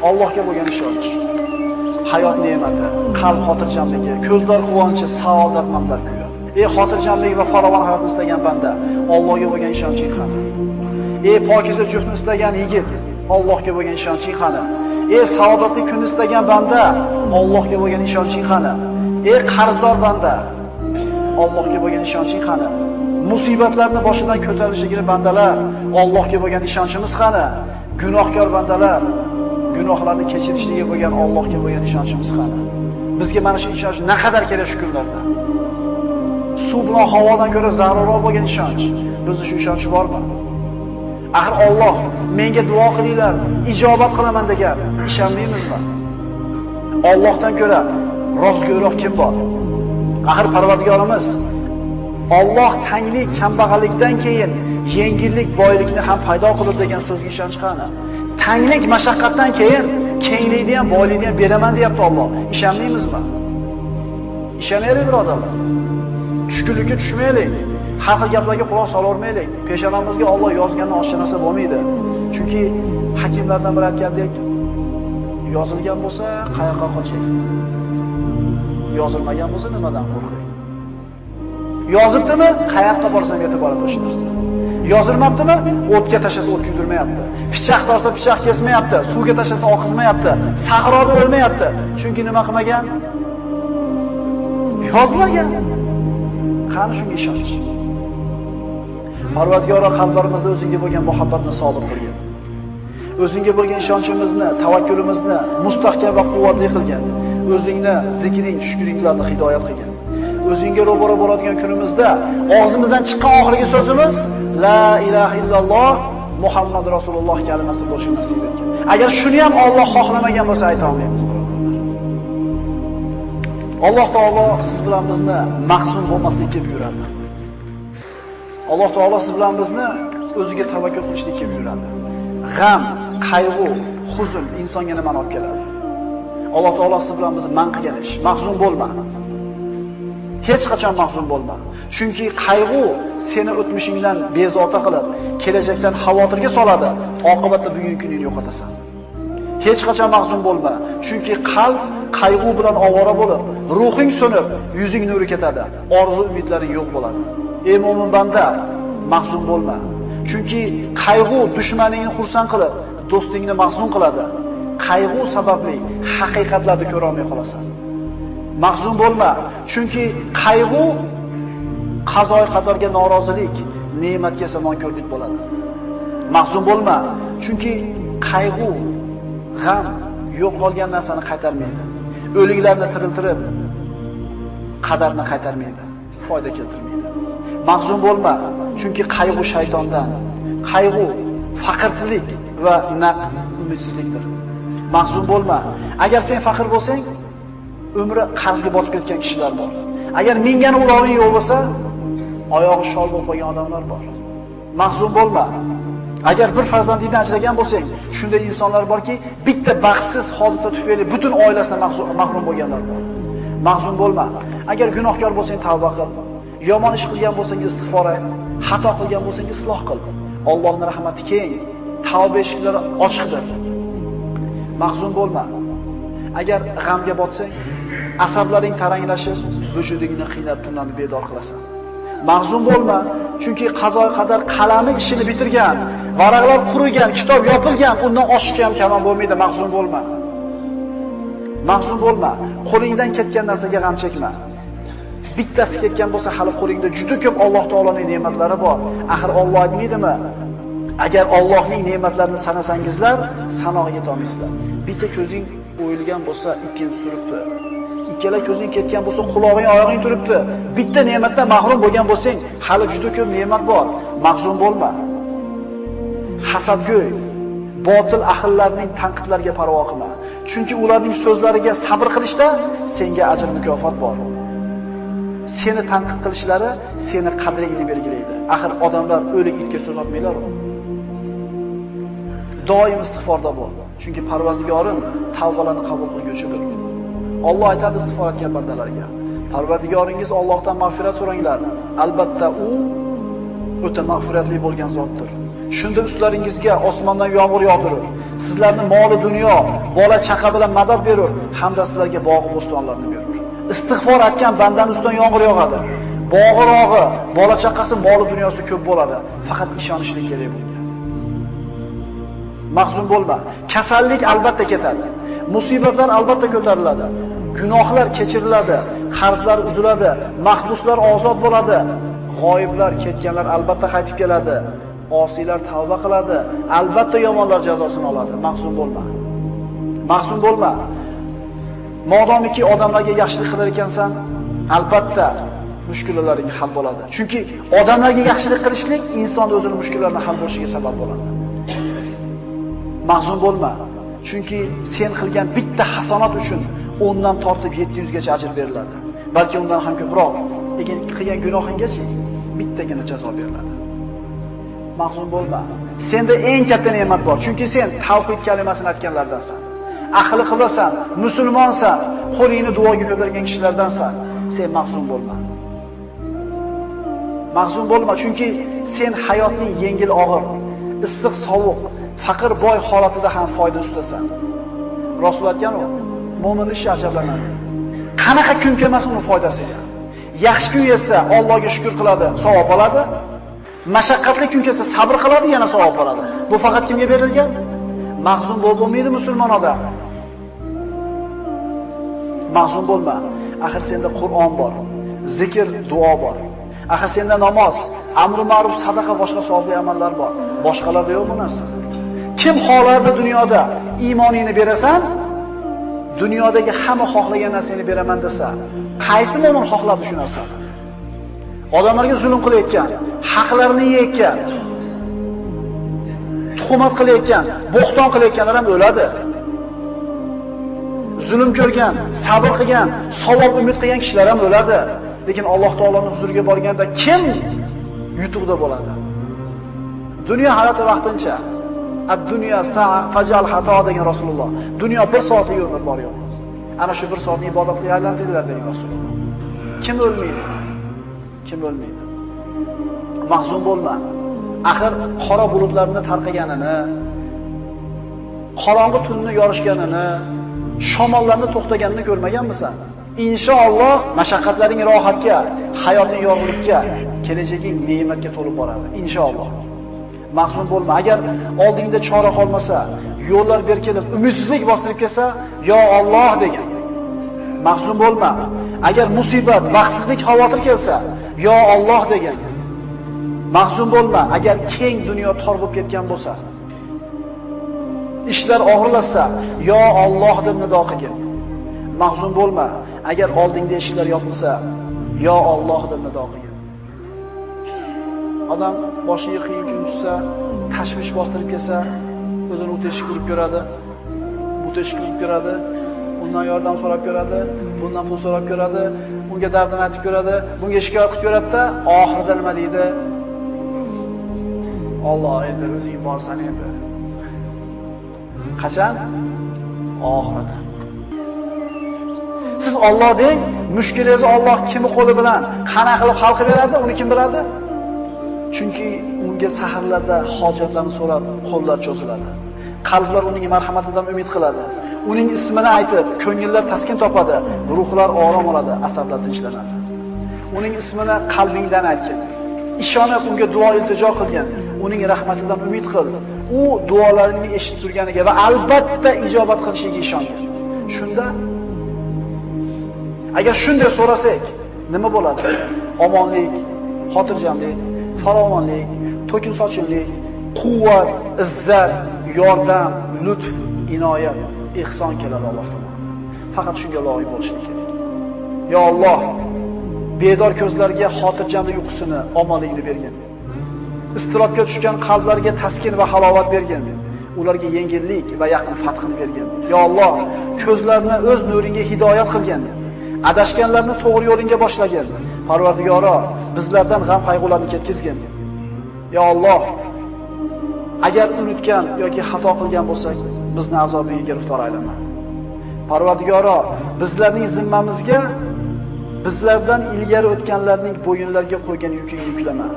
Allohga bo'lgan ishonch, hayot ne'mati, qalb xotirjamligi, ko'zlar quvonchi, saodat manbar kuyi. Xotirjamlik va farovon hayotni istagan banda, Allohga bo'lgan ishonching qani? Pokiza juftni istagan yigit, Allohga bo'lgan ishonching qani? Saodatli kunni istagan banda, Allohga bo'lgan ishonching qani? Qarzdor banda, Allohga bo'lgan ishonching qani? Musibatlarni boshidan ko'tarilishigini bandalar, Allohga bo'lgan ishonchimiz qani? Gunohkor bandalar, gunohlarni kechirishiga bo'lgan Allohga bo'lgan ishonchimiz qani? Bizga mana shu ishonch naqadar kerak shu kunlarda. Suv bilan havodan ko'ra zarurroq bo'lgan ishonch. Bizda shu ishonch bormi? Axir Alloh menga duo qilinglar, ijobat qilaman degan, ishonmaymizmi? Allohdan ko'ra rostgo'yroq kim bor? Axir Parvardigorimiz Alloh tanglik, kambag'allikdan keyin yengillik, boylikni ham paydo qilib degan so'zga ishonch qani? Tanglik, mashaqqatdan keyin kenglikni ham, boylikni ham beraman deyapti Alloh. Ishonmaymizmi? Ishonaylik birodarlar. Tushkunlikka tushmaylik. Har xil gaplarga quloq solavermaylik. Peshonamizga Alloh yozgandan oshcha narsa bo'lmaydi. Chunki hakimlardan biri aytgandek, yozilgan bo'lsa qayoqqa qoching? Yozilmagan bo'lsa nimadan qo'rqing? Yozibdimi? Qayoqqa borsam yetib boradi o'sha narsa. Yozilmabdimi? O'tga tashlasa o't kuydirmayapti. Pichoq torsa pichoq kesmayapti. Suvga tashlasa oqizmayapti. Sahroda o'lmayapti. Chunki nima qilmagan? Yozmagan. Qani shunga ishonch. Parvardigor qalblarimizda o'zingga bo'lgan muhabbatni sobit qilgin. O'zingga bo'lgan ishonchimizni, tavakkulimizni mustahkam va quvvatli qilgin. O'zingni zikring, shukringlarni hidoyat qilgin. O'zingga ro'baro bo'ladigan kunimizda og'zimizdan chiqqan oxirgi so'zimiz la ilaha illalloh Muhammad Rasululloh kalimasi bo'lishi nasib etgan. Agar shuni ham Alloh xohlamagan bo'lsa ayta olmaymiz, birodarlar. Alloh taolo siz bilan bizni mahzun bo'lmaslikka buyuradi. Alloh taolo siz bilan bizni o'ziga tavakkul qilishlikka buyuradi. G'am, qayg'u, huzn insonga nimani olib keladi? Alloh taolo siz bilan bizni man qilgan ish. Mahzun bo'lma. Hech qachon mahzun bo'lma. Chunki qayg'u seni o'tmishingdan bezovta qilib, kelajakdan xavotirga soladi. Oqibatda bugungi kuningni yo'qotasan. Hech qachon mahzun bo'lma. Chunki qalb qayg'u bilan ovora bo'lib, ruhing so'nib, yuzing nuri ketadi. Orzu umidlaring yo'q bo'ladi. Ey mo'min banda, mahzun bo'lma. Chunki qayg'u dushmaningni xursand qilib, do'stingni mahzun qiladi. Qayg'u sababli haqiqatlarni ko'ra olmay qolasan. Mahzun bo'lma, chunki qayg'u qazoy qadorga norozilik, ne'matga esa nonko'rlik bo'ladi. Mahzun bo'lma, chunki qayg'u, g'am yo'qolgan narsani qaytarmaydi. O'liklarni tiriltirib, qadarni qaytarmaydi, foyda keltirmaydi. Mahzun bo'lma, chunki qayg'u shaytondan, qayg'u faqirlik va naq umidsizlikdir. Mahzun bo'lma. Agar sen faqir bo'lsang, umri qarzga botib ketgan kishilar bor. Agar mingani uloving yo'q bo'lsa, oyog'i shol bo'lib qolgan odamlar bor. Mahzun bo'lma. Agar bir farzandingdan ajragan bo'lsang, shunday insonlar borki, bitta baxtsiz hodisa tufayli butun oilasidan mahrum bo'lganlar bor. Mahzun bo'lma. Agar gunohkor bo'lsang, tavba qil. Yomon ish qilgan bo'lsang, istig'for et. Xato qilgan bo'lsang, isloh qil. Allohning rahmati keng, tavba eshiklari ochiqdir. Mahzun bo'lma. Agar g'amga botsang, asablaring taranglashib, vujudingni qiynab tunlarni bedor qilasan. Mahzun bo'lma, chunki qazo qadar qalami ishini bitirgan, varaqlar qurigan, kitob yopilgan, undan oshiqcha ham kamon bo'lmaydi. Mahzun bo'lma. Mahzun bo'lma. Qo'lingdan ketgan narsaga g'am chekma. Bittasi ketgan bo'lsa, hali qo'lingda juda ko'p Alloh taoloning ne'matlari bor. Axir Alloh aytmaydimi? Agar Allohning ne'matlarini sanasangizlar, sanoqqa yeta olmaysizlar. Bitta ko'zing o'yilgan bo'lsa, ikkinchisi turibdi. Ikkala ko'zing ketgan bo'lsa, quloqing, oyog'ing turibdi. Bitta ne'matdan mahrum bo'lgan bo'lsang, hali juda ko'p ne'mat bor. Mahzun bo'lma. Hasadgo'y, botil ahillarning tanqidlariga parvo qilma. Chunki ularning so'zlariga sabr qilishda senga ajr mukofot bor. Seni tanqid qilishlari seni qadringni belgilaydi. Axir odamlar o'lik itga so'z otmaylar-ku. Doim istig'forda bo'l. Chunki Parvardigorim tavbalarni qabul qilguvchidir. Alloh aytadi istig'for etgan bandalarga: Parvardigoringiz Allohdan mag'firat so'ranglar. Albatta u o'ta mag'firatli bo'lgan zotdir. Shunda ustlaringizga osmondan yomg'ir yog'dirir. Sizlarni moli dunyo, bola chaqa bilan madad berur, hamda sizlarga bog' bo'stonlarni berur. Istig'for etgan bandaning ustidan yomg'ir yog'adi. Bog'irog'i, bola chaqasi, moli dunyosi ko'p bo'ladi. Faqat ishonishlik kerak bunga. Mahzun bo'lma. Kasallik albatta ketadi. Musibatlar albatta ko'tariladi. Gunohlar kechiriladi, qarzlar uziladi, mahbuslar ozod bo'ladi. G'oyiblar, ketganlar albatta qaytib keladi. Osiylar tavba qiladi, albatta yomonlar jazosini oladi. Mahzun bo'lma. Mahzun bo'lma. Modomiki odamlarga yaxshilik qilar ekansan, albatta mushkullalaring hal bo'ladi. Chunki odamlarga yaxshilik qilishlik inson o'zining mushkullalarini hal bo'lishiga sabab bo'ladi. Mahzun bo'lma. Chunki sen qilgan bitta hasonat uchun 10 dan tortib 700 gacha ajr beriladi. Balki undan ham ko'proq. Lekin qilgan gunohinggacha bittagina jazo beriladi. Mahzun bo'lma. Senda eng katta ne'mat bor. Chunki sen tavhid kalimasini aytganlardansan. Ahli qiblasan, musulmonsan, qo'lingni duoga ko'targan kishilardansan. Sen mahzun bo'lma. Mahzun bo'lma, chunki sen hayotning yengil og'ir, issiq sovuq, faqir boy holatida ham foyda ustasan. Rasul aytgan-ku, mo'min ishi ajablanadi. Qanaqa kun kelmasin uni foydasiga. Yaxshi kun yetsa Allohga shukr qiladi, savob oladi. Mashaqqatli kun kelsa sabr qiladi, yana savob oladi. Bu faqat kimga berilgan? Mahzun bo'lmaydi musulmon odam. Mahzun bo'lma. Axir senda Qur'on bor, zikr, duo bor. Axir senda namoz, amr ma'ruf, sadaqa, boshqa savobli amallar bor. Boshqalarda yo'q bu narsa. Kim xohlardi dunyoda iymoningni berasan, dunyodagi hamma xohlagan narsani beraman desa, qaysi mo'min xohlardi shu narsani? Odamlarga zulm qilayotgan, haqlarini yeyotgan, tuhmat qilayotgan, bo'xton qilayotganlar ham o'ladi. Zulm ko'rgan, sabr qilgan, savob umid qilgan kishilar ham o'ladi. Lekin Alloh taoloning huzuriga borganda kim yutuqda bo'ladi? Dunyo hayoti vaqtincha. Ad-dunya sa'a fajal xato degan Rasululloh. Dunyo 1 soatlik umr bor yo'q. Ana shu 1 soatni ibodatga aylantirdilar degan Rasululloh. Kim o'lmaydi? Kim o'lmaydi? Mahzun bo'lma. Axir qora bulutlarni tarqaganini, qorong'i tunni yorishganini, shamollarni to'xtaganini ko'rmaganmisan? Inshaalloh mashaqqatlaring rohatga, hayoting yorug'likka, kelajaging ne'matga to'lib boradi. Inshaalloh. Mahzun bo'lma. Agar oldingda chora qolmasa, yo'llar berkilib, umidsizlik bostirib kelsa, yo Alloh degan. Mahzun bo'lma. Agar musibat, baxtsizlik, xavotir kelsa, yo Alloh degan. Mahzun bo'lma. Agar keng dunyo tor bo'lib ketgan bo'lsa, ishlar og'irlashsa, yo Alloh deb nido qilgin. Mahzun bo'lma. Agar oldingda ishlar yopilsa, yo Alloh deb nido qilgin. Odam boshiga qiyin kun tushsa, tashvish bostirib kelsa, o'zini u teshik urib ko'radi, bu teshik urib ko'radi, undan yordam so'rab ko'radi, bundan pul so'rab ko'radi, unga dardini aytib ko'radi, bunga shikoyat qilib ko'radi-da, oxirida nima deydi? Alloh endi o'zing borsan endi. Qachon? Oxirida. Siz Alloh deng, mushkulingizni Alloh kimi qo'li bilan qanaqa qilib hal qilib beradi, uni kim biladi? Chunki unga saharlarda hojatlarni so'rab qo'llar cho'ziladi. Qalblar uning marhamatidan umid qiladi. Uning ismini aytib, ko'ngillar taskin topadi, ruhlar orom oladi, asablar tinchlanadi. Uning ismini qalbingdan aytgin. Ishonib unga duo iltijo qilgin. Uning rahmatidan umid qil. U duolaringni eshitib turganiga va albatta ijobat qilishiga ishongin. Shunda agar shunday so'rasak, nima bo'ladi? Omonlik, xotirjamlik, farovonlik, to'kin sochinlik, quvvat, izzat, yordam, lutf, inoyat, ihson keladi Alloh tomonidan. Faqat shunga loyiq bo'lishlik kerak. Yo Alloh, bedor ko'zlarga xotirjamlik uyqusini, omonlikni bergin. Istirobga tushgan qalblarga taskin va halovat bergin. Ularga yengillik va yaqin fathini bergin. Yo Alloh, ko'zlarni o'z nuringga hidoyat qilgin. Adashganlarni to'g'ri yo'lingga boshlagin. Parvardigoro, bizlardan g'am qayg'ularni ketkizgin. Ya Alloh, agar unutgan yoki xato qilgan bo'lsak, bizni azobiga giriftor aylama. Parvardigoro, bizlarning zimmamizga bizlardan ilgari o'tganlarning bo'yinlariga qo'ygan yukini yuklama.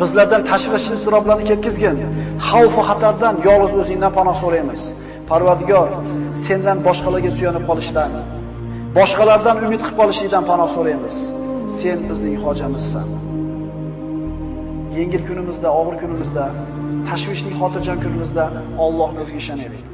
Bizlardan tashvish iztiroblarni ketkizgin. Xavf va xatardan yolg'iz o'zingdan panoh so'raymiz. Parvardigor, sendan boshqalarga suyanib qolishdan, boshqalardan umid qilib qolishlikdan panoh so'raymiz. Sen bizning hojamizsan. Yengil kunimizda, og'ir kunimizda, tashvishli xotirjam kunimizda Allohga o'ziga ishonaylik.